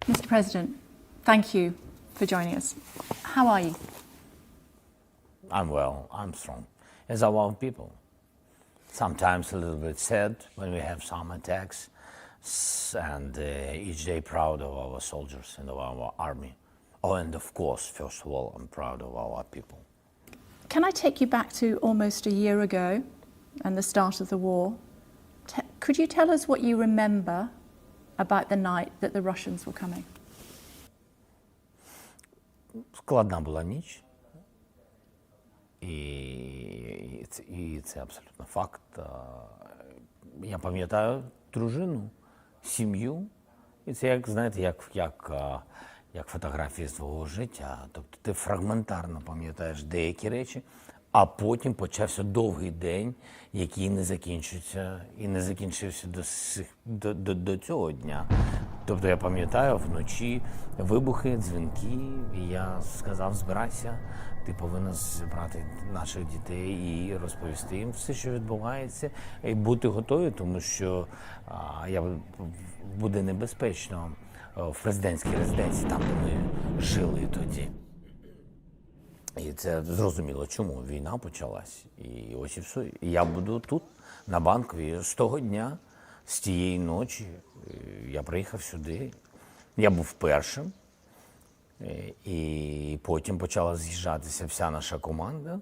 Mr. President, thank you for joining us. How are you? I'm well, I'm strong, as are our people. Sometimes a little bit sad when we have some attacks, and each day proud of our soldiers and of our army. Oh, and of course, first of all, I'm proud of our people. Can I take you back to almost a year ago and the start of the war? Could you tell us what you remember about the night that the Russians were coming? Складна була ніч, і це абсолютно факт. Я пам'ятаю дружину, сім'ю, і це, як, знаєте, як фотографії з твого життя. Тобто ти фрагментарно пам'ятаєш деякі речі, а потім почався довгий день, який не закінчився і не закінчився до цього дня. Тобто я пам'ятаю вночі вибухи, дзвінки, і я сказав: збирайся, ти повинна зібрати наших дітей і розповісти їм все, що відбувається, і бути готові, тому що буде небезпечно в президентській резиденції, там, де ми жили тоді. І це зрозуміло, чому війна почалась. І ось і все. І я буду тут, на Банковій, з того дня, з тієї ночі. Я приїхав сюди, я був першим, і потім почала з'їжджатися вся наша команда,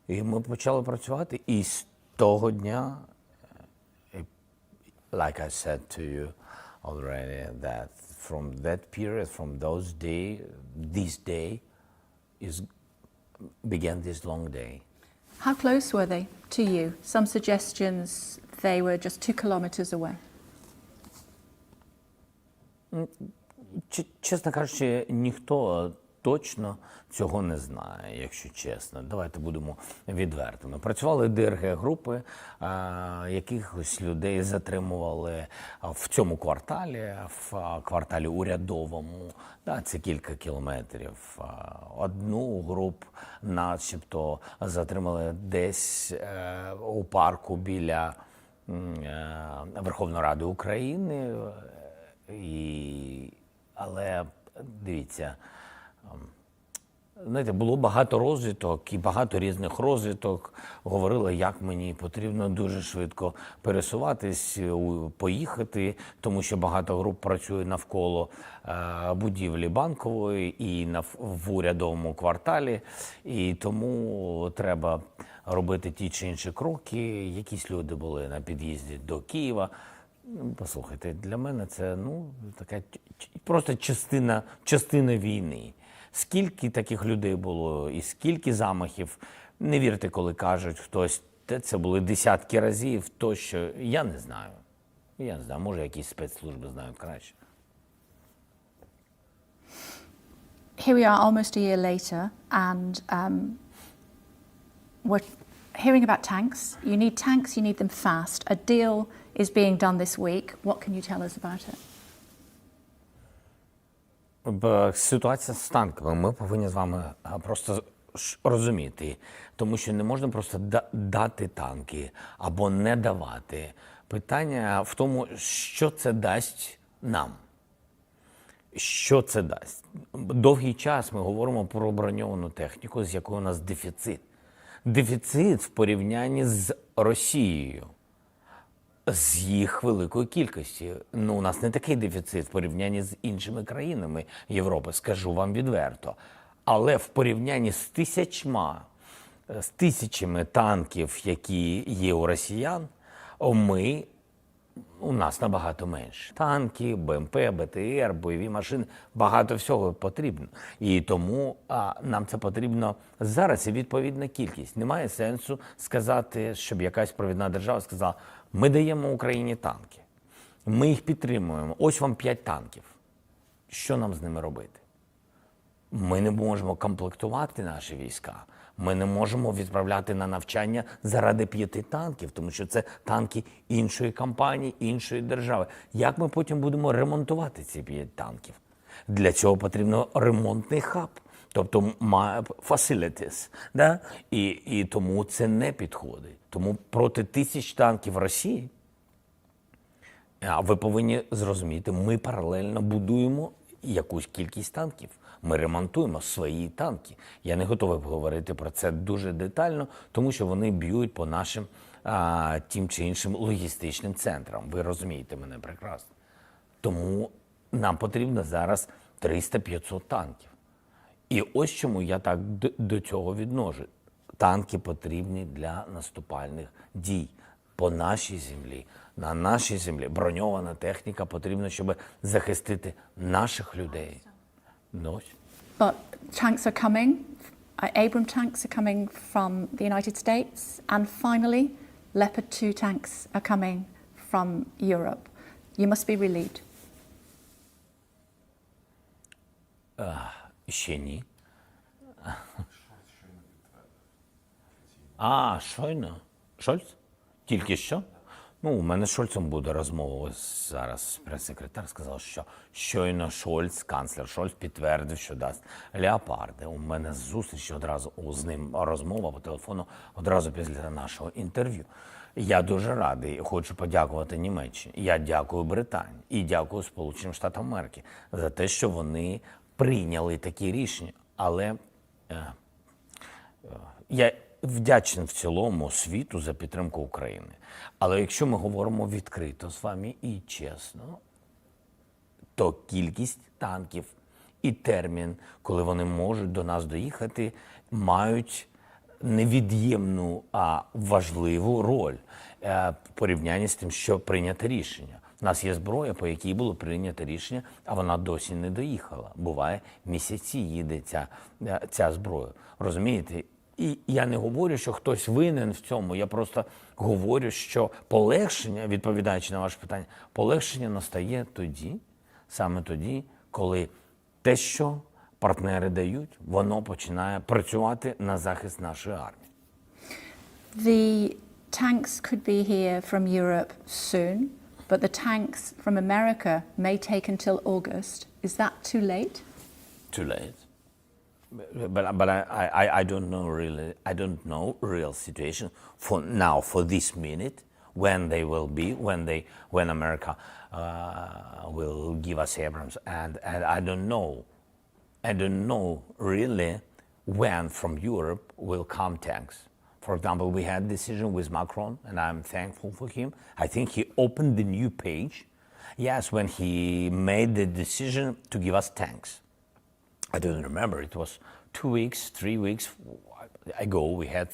і ми почали працювати. І з того дня, like I said to you already, that from that period, from those days, this day began this long day. How close were they to you? Some suggestions they were just 2 kilometers away. Чесно кажучи, ніхто точно цього не знає, якщо чесно. Давайте будемо відвертими. Працювали ДРГ-групи, якихось людей затримували в цьому кварталі, в кварталі урядовому. Це кілька кілометрів. Одну групу начебто затримали десь у парку біля Верховної Ради України. Але, дивіться, знаєте, було багато розвиток і багато різних розвиток. Говорили, як мені потрібно дуже швидко пересуватись, поїхати, тому що багато груп працює навколо будівлі Банкової і в урядовому кварталі. І тому треба робити ті чи інші кроки. Якісь люди були на під'їзді до Києва. Послухайте, для мене це така просто частина війни. Скільки таких людей було і скільки замахів, не вірте, коли кажуть хтось, це були десятки разів, тощо, я не знаю. Я не знаю, може якісь спецслужби знають краще. Here we are almost a year later, and we're hearing about tanks. You need them fast. A deal is being done this week. What can you tell us about it? Ситуація з танками. Ми повинні з вами просто розуміти, тому що не можна просто дати танки або не давати. Питання в тому, що це дасть нам. Що це дасть? Довгий час ми говоримо про броньовану техніку, з якою у нас дефіцит. Дефіцит в порівнянні з Росією, з їх великої кількості. У нас не такий дефіцит в порівнянні з іншими країнами Європи, скажу вам відверто. Але в порівнянні з тисячами танків, які є у росіян, у нас набагато менше. Танки, БМП, БТР, бойові машини, багато всього потрібно. І тому нам це потрібно зараз і відповідна кількість. Немає сенсу сказати, щоб якась провідна держава сказала: ми даємо Україні танки, ми їх підтримуємо, ось вам 5 танків. Що нам з ними робити? Ми не можемо комплектувати наші війська. Ми не можемо відправляти на навчання заради 5 танків, тому що це танки іншої компанії, іншої держави. Як ми потім будемо ремонтувати ці 5 танків? Для цього потрібно ремонтний хаб, тобто facilities. Да? І тому це не підходить. Тому проти 1000 танків Росії, ви повинні зрозуміти, ми паралельно будуємо якусь кількість танків. Ми ремонтуємо свої танки. Я не готовий говорити про це дуже детально, тому що вони б'ють по нашим тим чи іншим логістичним центрам. Ви розумієте мене прекрасно. Тому нам потрібно зараз 300-500 танків. І ось чому я так до цього відношу. Танки потрібні для наступальних дій по нашій землі, на нашій землі. Броньована техніка потрібна, щоб захистити наших людей. Ну, But tanks are coming. Abram tanks are coming from the United States. And finally, Leopard 2 tanks are coming from Europe. You must be relieved. Ще ні. Щойно. Шольц? Тільки що? Ну, у мене з Шольцем буде розмова. Ось зараз прес-секретар сказав, що щойно Шольц, канцлер Шольц, підтвердив, що дасть леопарди. У мене зустріч одразу з ним розмова по телефону одразу після нашого інтерв'ю. Я дуже радий, хочу подякувати Німеччині. Я дякую Британії і дякую Сполученим Штатам Америки за те, що вони прийняли такі рішення. Але я вдячний в цілому світу за підтримку України. Але якщо ми говоримо відкрито з вами і чесно, то кількість танків і термін, коли вони можуть до нас доїхати, мають невід'ємну, а важливу роль в порівнянні з тим, що прийнято рішення. У нас є зброя, по якій було прийнято рішення, а вона досі не доїхала. Буває, місяці їде ця зброя. Розумієте? І я не говорю, що хтось винен в цьому. Я просто говорю, що полегшення, відповідаючи на ваше питання, полегшення настає тоді, саме тоді, коли те, що партнери дають, воно починає працювати на захист нашої армії. The tanks could be here from Europe soon, but the tanks from America may take until August. Is that too late? Too late. But I don't know really. I don't know real situation for now, for this minute, when they will be, when America will give us Abrams, and I don't know. I don't know really when from Europe will come tanks. For example, we had a decision with Macron, and I'm thankful for him. I think he opened the new page. Yes, when he made the decision to give us tanks. I don't remember, it was 2 weeks, 3 weeks ago, we had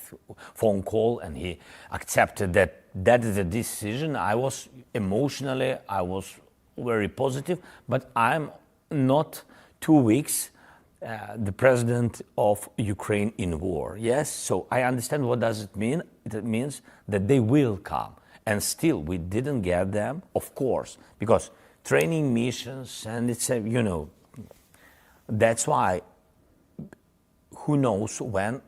phone call and he accepted that is a decision. I was emotionally, I was very positive, but I'm not 2 weeks the president of Ukraine in war. Yes, so I understand what does it mean. It means that they will come. And still, we didn't get them, of course, because training missions and it's a, you know, that's why, who knows when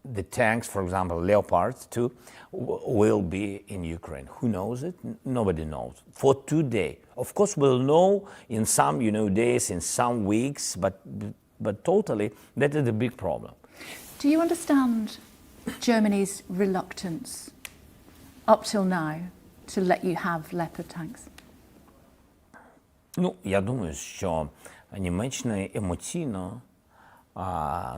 the tanks, for example, Leopard 2, will be in Ukraine. Who knows it? Nobody knows. For today, of course, we'll know in some, days, in some weeks, but totally, that is the big problem. Do you understand Germany's reluctance up till now to let you have Leopard tanks? Ну, я думаю, що Німеччина емоційно,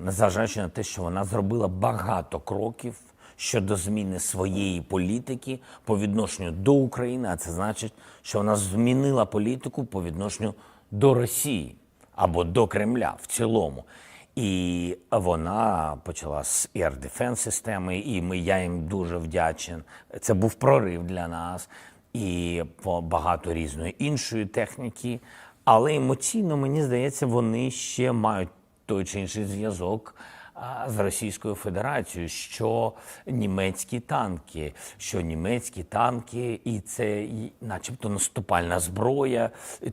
незважаючи на те, що вона зробила багато кроків щодо зміни своєї політики по відношенню до України, а це значить, що вона змінила політику по відношенню до Росії або до Кремля в цілому. І вона почала з Air Defense системи, і я їм дуже вдячен. Це був прорив для нас. І багато різної іншої техніки. Але емоційно, мені здається, вони ще мають той чи інший зв'язок з Російською Федерацією, що німецькі танки, і це начебто наступальна зброя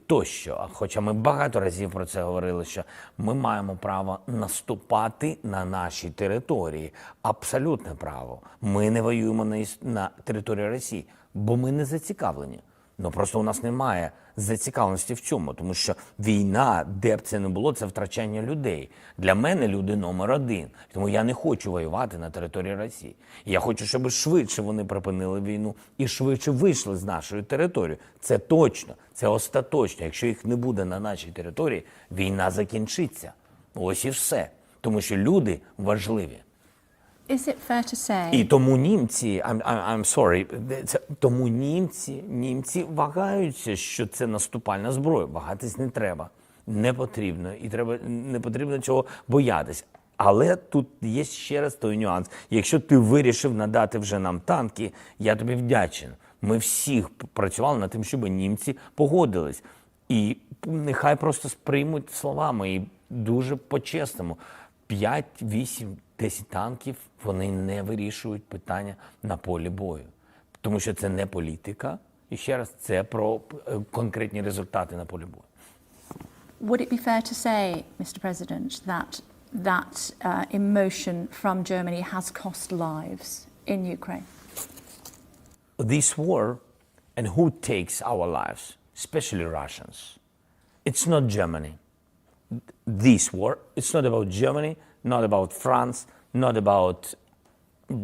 тощо. Хоча ми багато разів про це говорили, що ми маємо право наступати на нашій території. Абсолютне право. Ми не воюємо на території Росії, бо ми не зацікавлені. Ну просто у нас немає зацікавленості в цьому, тому що війна, де б це не було, це втрачання людей. Для мене люди номер один. Тому я не хочу воювати на території Росії. Я хочу, щоб швидше вони припинили війну і швидше вийшли з нашої території. Це точно, це остаточно. Якщо їх не буде на нашій території, війна закінчиться. Ось і все. Тому що люди важливі. Is it fair to say? І тому німці, I'm sorry, тому німці вагаються, що це наступальна зброя. Вагатись не треба, не потрібно, і не потрібно цього боятись. Але тут є ще раз той нюанс. Якщо ти вирішив надати вже нам танки, я тобі вдячен. Ми всіх працювали над тим, щоб німці погодились. І нехай просто сприймуть словами і дуже по-чесному. 5, 8, 10 танків, вони не вирішують питання на полі бою. Тому що це не політика. І ще раз, це про конкретні результати на полі бою. Would it be fair to say, Mr. President, that emotion from Germany has cost lives in Ukraine? This war, and who takes our lives, especially Russians, it's not Germany. This war, it's not about Germany, not about France, not about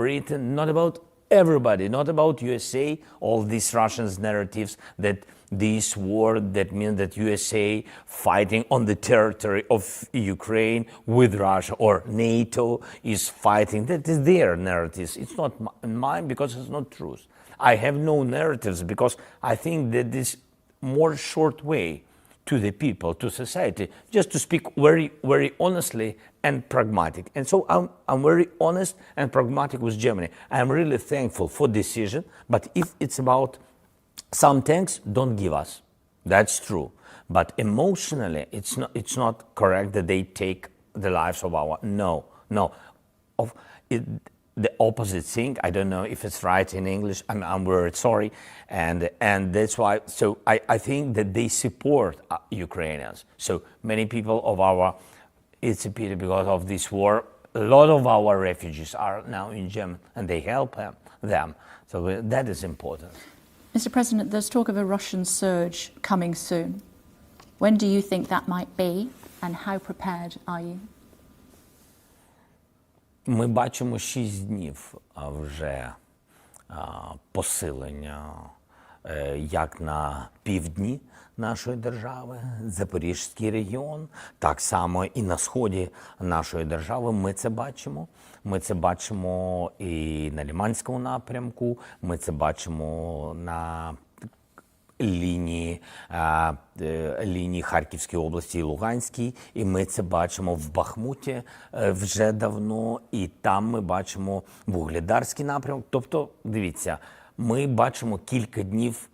Britain, not about everybody, not about USA, all these Russians narratives that this war, that means that USA fighting on the territory of Ukraine with Russia, or NATO is fighting. That is their narratives. It's not mine because it's not truth. I have no narratives because I think that this more short way to the people, to society, just to speak very, very honestly and pragmatic. And so I'm very honest and pragmatic with Germany. I'm really thankful for decision, but if it's about some tanks, don't give us. That's true. But emotionally, it's not correct that they take the lives of our, no. The opposite thing, I don't know if it's right in English, I'm very sorry, and that's why, so I think that they support Ukrainians. So many people of our, it's a pity because of this war, a lot of our refugees are now in Germany and they help them, so that is important. Mr. President, there's talk of a Russian surge coming soon. When do you think that might be, and how prepared are you? Ми бачимо 6 днів вже посилення як на півдні нашої держави, Запорізький регіон, так само і на сході нашої держави. Ми це бачимо. Ми це бачимо і на Лиманському напрямку, ми це бачимо на лінії Харківської області і Луганській, і ми це бачимо в Бахмуті вже давно, і там ми бачимо Вугледарський напрямок. Тобто, дивіться, ми бачимо кілька днів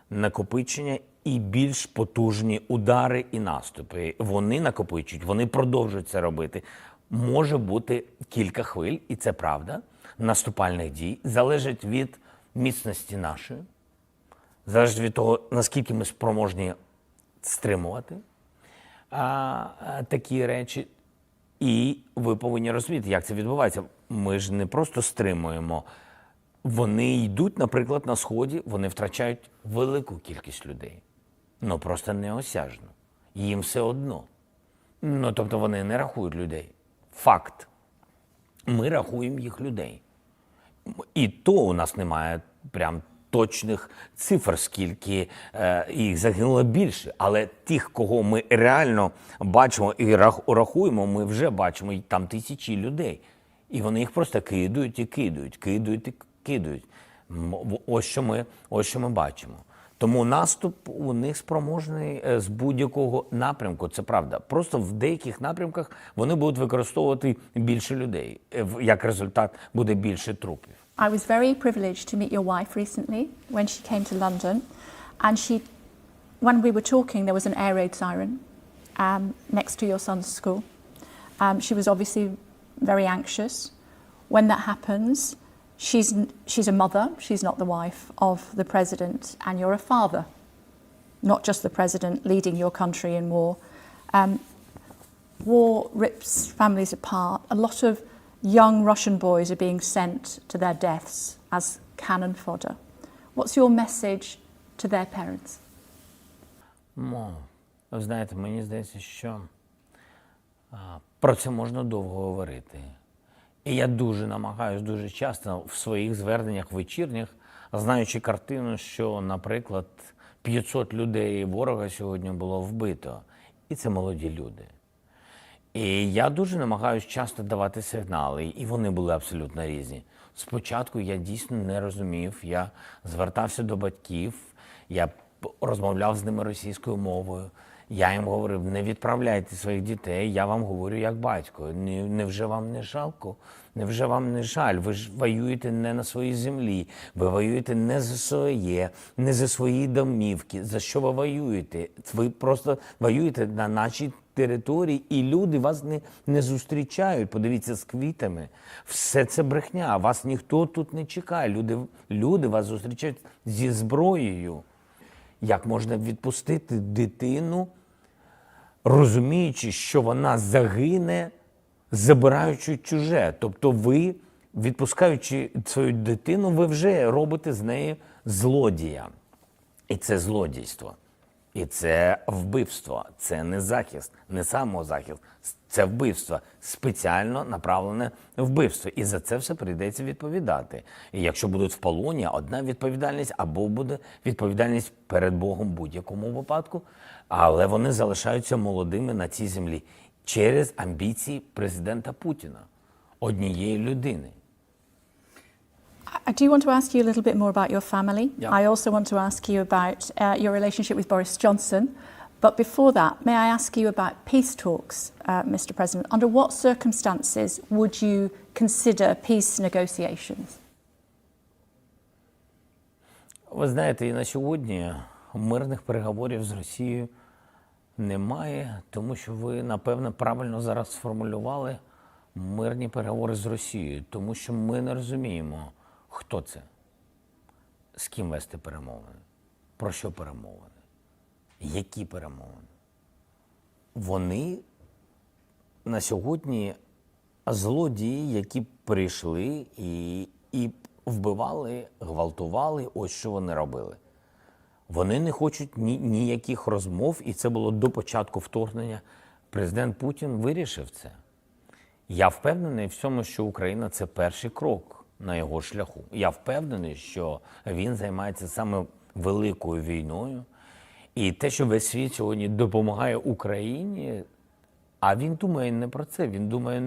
накопичення і більш потужні удари і наступи. Вони накопичують, вони продовжують це робити. Може бути кілька хвиль, і це правда, наступальних дій, залежить від міцності нашої, залежить від того, наскільки ми спроможні стримувати такі речі. І ви повинні розуміти, як це відбувається. Ми ж не просто стримуємо. Вони йдуть, наприклад, на Сході, вони втрачають велику кількість людей. Ну, просто неосяжно. Їм все одно. Ну, тобто вони не рахують людей. Факт. Ми рахуємо їх людей. І то у нас немає прям точних цифр, скільки їх загинуло більше. Але тих, кого ми реально бачимо і рахуємо, ми вже бачимо, і там тисячі людей. І вони їх просто кидають і кидають, кидають і кидають. Ось що ми бачимо. Тому наступ у них спроможний з будь-якого напрямку, це правда. Просто в деяких напрямках вони будуть використовувати більше людей. Як результат, буде більше трупів. I was very privileged to meet your wife recently when she came to London, and when we were talking, there was an air raid siren next to your son's school. She was obviously very anxious. When that happens, she's a mother, she's not the wife of the president, and you're a father, not just the president leading your country in war. War rips families apart. A lot of young Russian boys are being sent to their deaths as cannon fodder. What's your message to their parents? Ви знаєте, мені здається, що про це можна довго говорити. І я дуже намагаюся дуже часто в своїх зверненнях вечірніх, знаючи картину, що, наприклад, 500 людей ворога сьогодні було вбито. І це молоді люди. І я дуже намагаюся часто давати сигнали, і вони були абсолютно різні. Спочатку я дійсно не розумів, я звертався до батьків, я розмовляв з ними російською мовою. Я їм говорив, не відправляйте своїх дітей, я вам говорю як батько. Невже вам не жалко? Невже вам не жаль? Ви ж воюєте не на своїй землі, ви воюєте не за своє, не за свої домівки. За що ви воюєте? Ви просто воюєте на нашій території, і люди вас не зустрічають. Подивіться, з квітами. Все це брехня, вас ніхто тут не чекає. Люди вас зустрічають зі зброєю. Як можна відпустити дитину, розуміючи, що вона загине, забираючи чуже? Тобто ви, відпускаючи свою дитину, ви вже робите з неї злодія. І це злодійство. І це вбивство. Це не захист, не самозахист. Це вбивство. Спеціально направлене вбивство. І за це все прийдеться відповідати. І якщо будуть в полоні, одна відповідальність, або буде відповідальність перед Богом в будь-якому випадку. Але вони залишаються молодими на цій землі через амбіції президента Путіна. Однієї людини. I do want to ask you a little bit more about your family. Yeah. I also want to ask you about your relationship with Boris Johnson. But before that, may I ask you about peace talks, Mr. President? Under what circumstances would you consider peace negotiations? Ви знаєте, і на сьогодні мирних переговорів з Росією немає, тому що ви, напевно, правильно зараз сформулювали мирні переговори з Росією, тому що ми не розуміємо, хто це, з ким вести перемовини, про що перемовини, які перемовини. Вони на сьогодні злодії, які прийшли і вбивали, гвалтували, ось що вони робили. Вони не хочуть ніяких розмов, і це було до початку вторгнення. Президент Путін вирішив це. Я впевнений в цьому, що Україна – це перший крок на його шляху. Я впевнений, що він займається саме великою війною. І те, що весь світ сьогодні допомагає Україні, а він думає не про це. Він думає,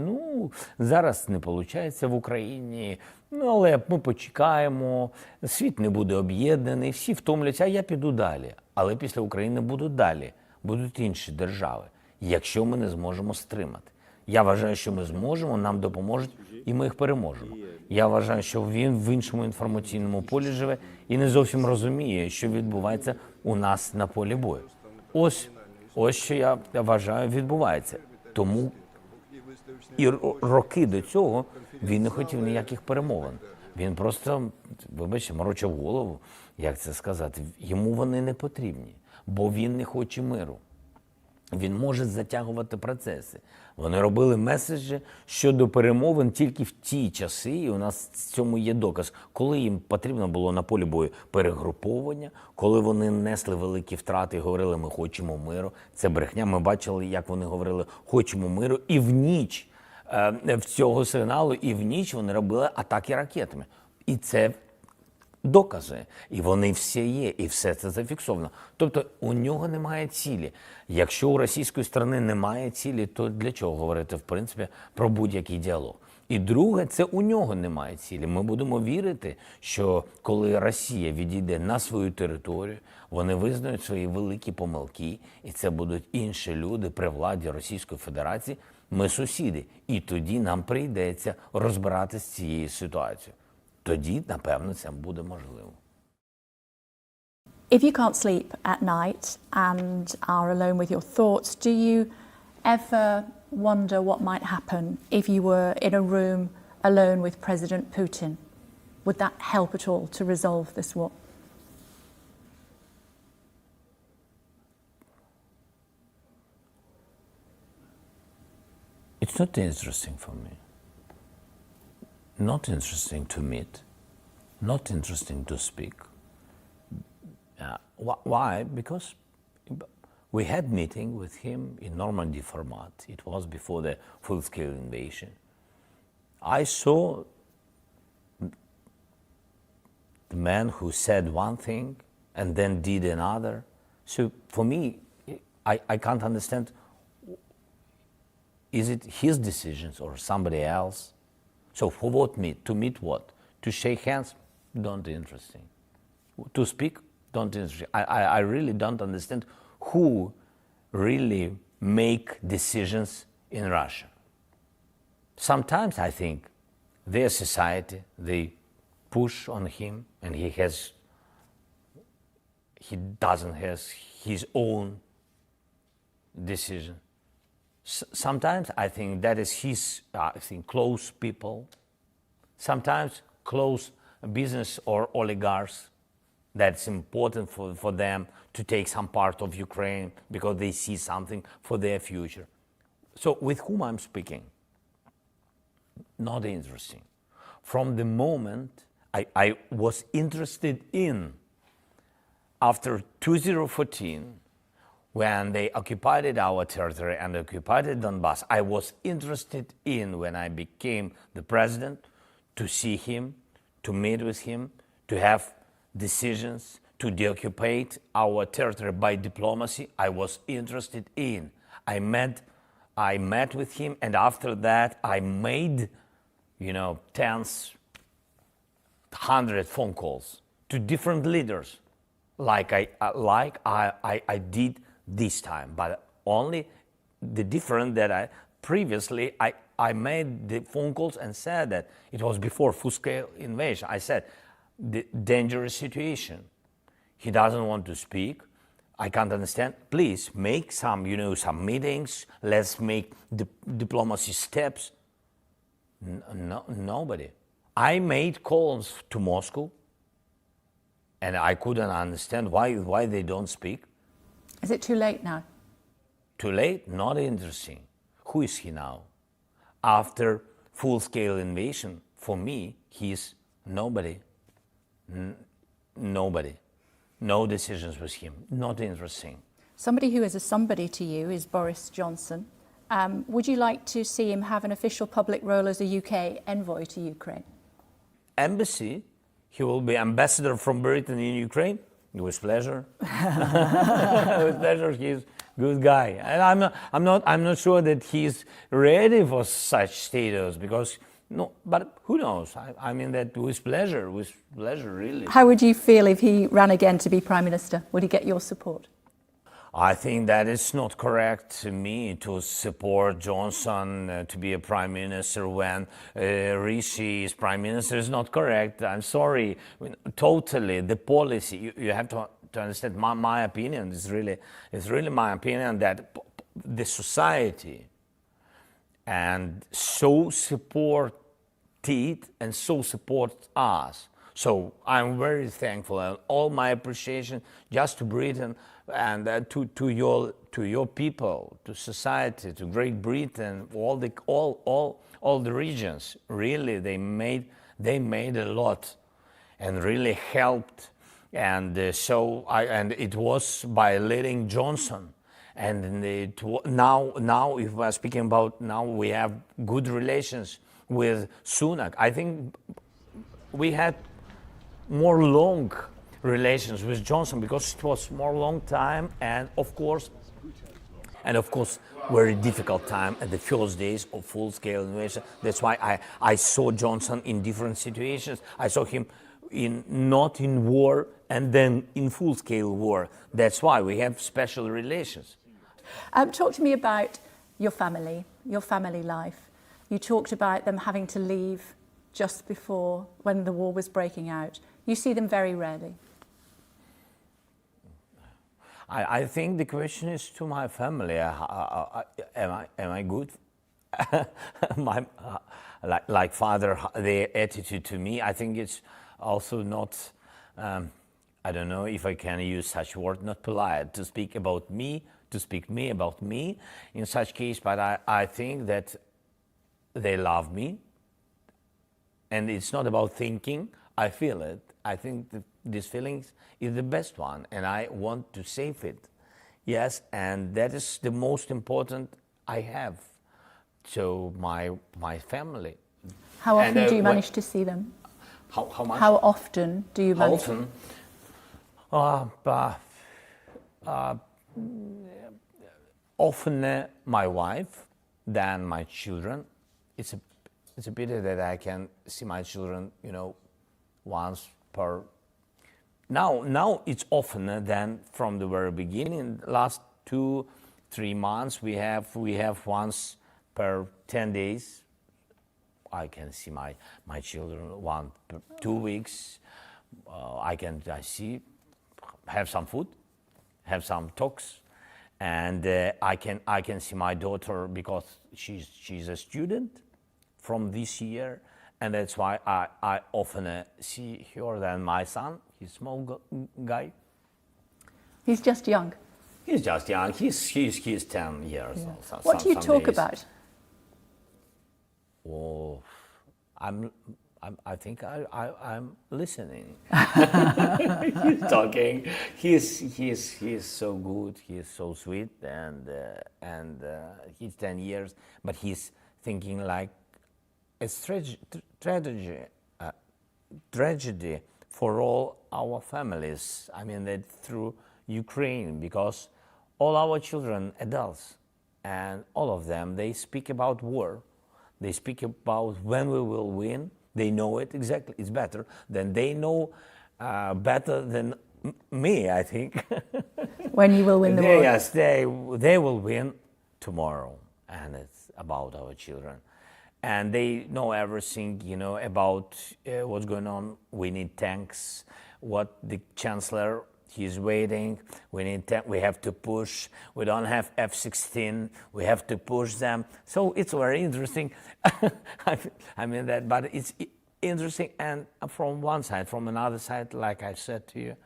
зараз не виходить в Україні, але ми почекаємо, світ не буде об'єднаний, всі втомляться, а я піду далі. Але після України будуть далі, будуть інші держави, якщо ми не зможемо стримати. Я вважаю, що ми зможемо, нам допоможуть, і ми їх переможемо. Я вважаю, що він в іншому інформаційному полі живе і не зовсім розуміє, що відбувається у нас на полі бою. Ось що я вважаю відбувається. Тому і роки до цього він не хотів ніяких перемовин. Він просто, вибачте, морочив голову, як це сказати. Йому вони не потрібні, бо він не хоче миру. Він може затягувати процеси. Вони робили меседжі щодо перемовин тільки в ті часи, і у нас в цьому є доказ, коли їм потрібно було на полі бою перегруповання, коли вони несли великі втрати і говорили, ми хочемо миру. Це брехня. Ми бачили, як вони говорили, хочемо миру. І в ніч в цього сигналу, і в ніч вони робили атаки ракетами. І це докази. І вони всі є, і все це зафіксовано. Тобто у нього немає цілі. Якщо у російської сторони немає цілі, то для чого говорити, в принципі, про будь-який діалог? І друге, це у нього немає цілі. Ми будемо вірити, що коли Росія відійде на свою територію, вони визнають свої великі помилки, і це будуть інші люди при владі Російської Федерації. Ми сусіди. І тоді нам прийдеться розбиратися з цією ситуацією. Тоді, напевно, це буде можливо. If you can't sleep at night and are alone with your thoughts, do you ever wonder what might happen if you were in a room alone with President Putin? Would that help at all to resolve this war? It's not interesting for me. Not interesting to meet. Not interesting to speak. Why? Because we had meeting with him in Normandy format. It was before the full-scale invasion. I saw the man who said one thing and then did another. So for me, I can't understand, is it his decisions or somebody else? So for what meet? To meet what? To shake hands? Don't interesting. To speak? Don't interesting. I really don't understand who really make decisions in Russia. Sometimes I think their society, they push on him and he doesn't have his own decision. Sometimes I think that is his, close people. Sometimes close business or oligarchs. That's important for them to take some part of Ukraine because they see something for their future. So with whom I'm speaking? Not interesting. From the moment I was interested in, after 2014, when they occupied our territory and occupied Donbass, I was interested in, when I became the president, to see him, to meet with him, to have decisions, to deoccupy our territory by diplomacy. I was interested in. I met with him, and after that I made, tens, 100 phone calls to different leaders, like I did this time. But only the difference that I made the phone calls and said that it was before full-scale invasion. I said, the dangerous situation. He doesn't want to speak. I can't understand. Please make some meetings. Let's make diplomacy steps. Nobody. I made calls to Moscow, and I couldn't understand why they don't speak. Is it too late now? Too late? Not interesting. Who is he now? After full-scale invasion, for me, he's nobody. Nobody. No decisions with him. Not interesting. Somebody who is a somebody to you is Boris Johnson. Would you like to see him have an official public role as a UK envoy to Ukraine? Embassy. He will be ambassador from Britain in Ukraine. With pleasure. With pleasure. He's a good guy, and I'm not sure that he's ready for such status because. No, but who knows? I mean that with pleasure, really. How would you feel if he ran again to be Prime Minister? Would he get your support? I think that it's not correct to me to support Johnson to be a Prime Minister when Rishi is Prime Minister. Is not correct. I'm sorry. I mean, totally, the policy, you have to understand my opinion. It's really my opinion that the society and so support it and so support us. So I'm very thankful, and all my appreciation just to Britain and to your people, to society, to Great Britain, all the regions. Really, they made a lot, and really helped. And and it was by letting Johnson. And now, if we're speaking about now, we have good relations with Sunak. I think we had more long relations with Johnson because it was more long time, and of course, very difficult time at the first days of full-scale invasion. That's why I saw Johnson in different situations. I saw him not in war and then in full-scale war. That's why we have special relations. Talk to me about your family life. You talked about them having to leave just before when the war was breaking out. You see them very rarely. I think the question is to my family. Am I good? Like father, their attitude to me. I think it's also not. I don't know if I can use such word. Not polite to speak about me. To speak about me in such case, but I think that they love me, and it's not about thinking. I feel it. I think that these feelings is the best one, and I want to save it. Yes, and that is the most important I have. So my family. How often And, do you when- manage to see them? How much? How often do you How manage? often? Often my wife than my children. It's a pity that I can see my children, once per. Now it's oftener than from the very beginning. Last 2-3 months we have once per 10 days. I can see my children 1 per 2 weeks. I see, have some food, have some talks, and I can see my daughter because she's a student from this year, and that's why I often see her than my son. He's a small guy. He's just young. He's just young. He's 10 years. Yeah. So What do you some talk days. about? Oh, I think I'm listening. He's talking. He's so good. He's so sweet, and he's 10 years, but he's thinking like a tragedy for all our families. I mean that through Ukraine, because all our children, adults, and all of them, they speak about war. They speak about when we will win. They know it exactly. It's better than they know, better than me, I think. When you will win the war? Yes, they will win tomorrow, and it's about our children. And they know everything, about what's going on. We need tanks. What the chancellor, he's waiting. We have to push. We don't have F-16. We have to push them. So it's very interesting. I mean that, but it's interesting. And from one side, from another side, like I said to you,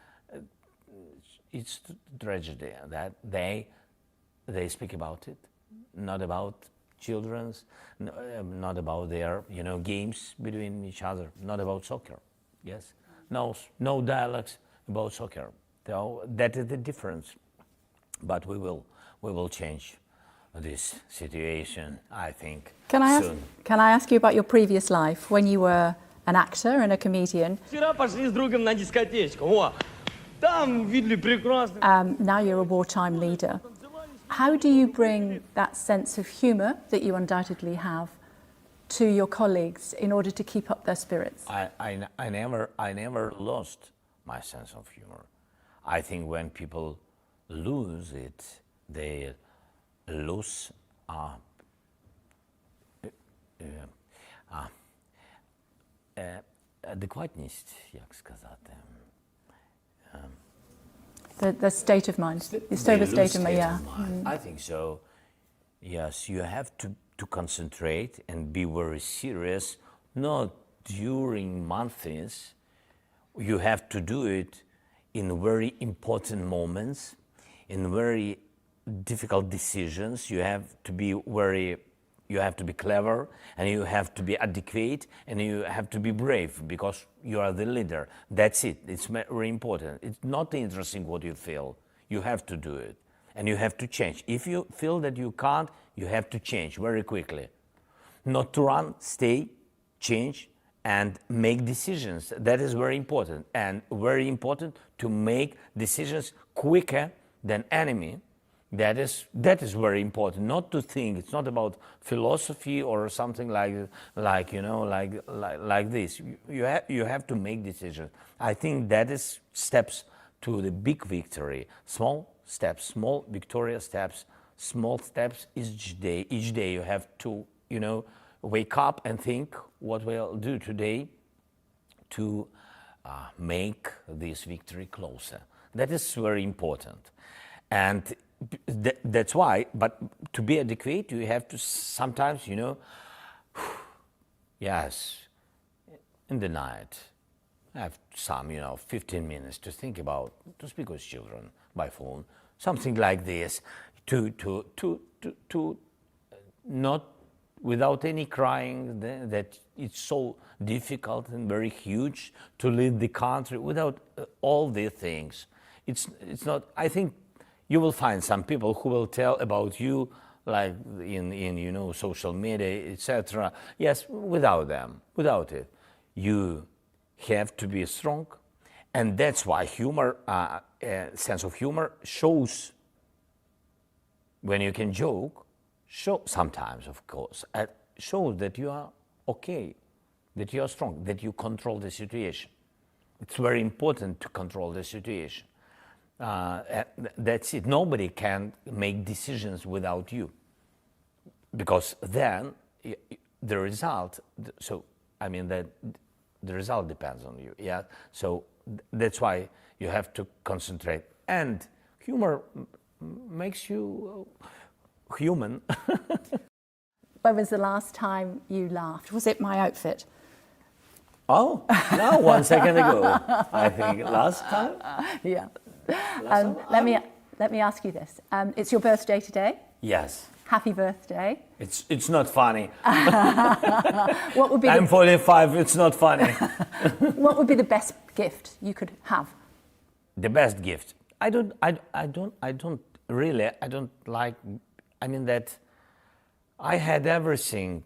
it's tragedy that they speak about it, not about children's, not about their games between each other, not about soccer. Yes, no dialogues about soccer. So that is the difference. But we will change this situation, I think. Soon. Can I ask you about your previous life when you were an actor and a comedian? Вчера пошли с другом на дискотечку. Во. Там видели прекрасно. Now you're a wartime leader. How do you bring that sense of humour that you undoubtedly have to your colleagues in order to keep up their spirits? I never lost my sense of humor. I think when people lose it, they lose адекватність, як сказати. The state of mind, the sober state of mind, yeah. I think so. Yes, you have to concentrate and be very serious, not during months. You have to do it in very important moments, in very difficult decisions. You have to be clever, and you have to be adequate, and you have to be brave, because you are the leader. That's it. It's very important. It's not interesting what you feel. You have to do it, and you have to change. If you feel that you can't, you have to change very quickly. Not to run, stay, change, and make decisions. That is very important, and very important to make decisions quicker than enemy. That is very important. Not to think. It's not about philosophy or something like this. You have to make decisions. I think that is steps to the big victory. Small steps, small victorious steps, small steps each day. Each day you have to wake up and think what we'll do today to make this victory closer. That is very important, and that's why. But to be adequate, you have to sometimes, yes, in the night, have some, 15 minutes to think about, to speak with children by phone, something like this, to not without any crying, that it's so difficult and very huge to lead the country without all these things. It's not, I think you will find some people who will tell about you like in social media, etc. Yes, without them, without it. You have to be strong, and that's why humor, sense of humor shows when you can joke, sometimes, of course, shows that you are okay, that you are strong, that you control the situation. It's very important to control the situation. That's it. Nobody can make decisions without you, because then the result. So I mean that the result depends on you. Yeah. So that's why you have to concentrate, and humor makes you human. When was the last time you laughed? Was it my outfit? Oh, no, 1 second ago, I think. Last time? Yeah. Last time? Let me ask you this. It's your birthday today. Yes. Happy birthday. It's not funny. What would be I'm 45, it's not funny. what would be the best gift you could have? The best gift. I don't like, I mean that I had everything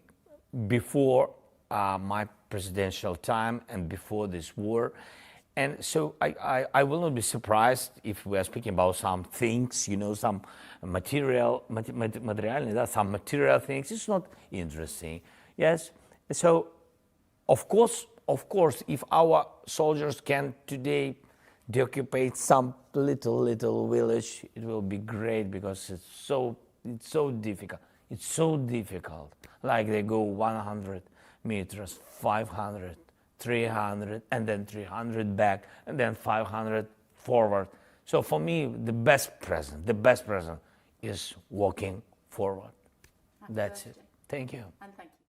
before my presidential time and before this war. And so I will not be surprised if we are speaking about some things, some some material things. It's not interesting. Yes. So, of course, if our soldiers can today deoccupy some little village, it will be great, because it's so difficult. It's so difficult. Like they go 100 meters, 500, 300, and then 300 back, and then 500 forward. So for me, the best present is walking forward. That's it. Thank you. And thank you.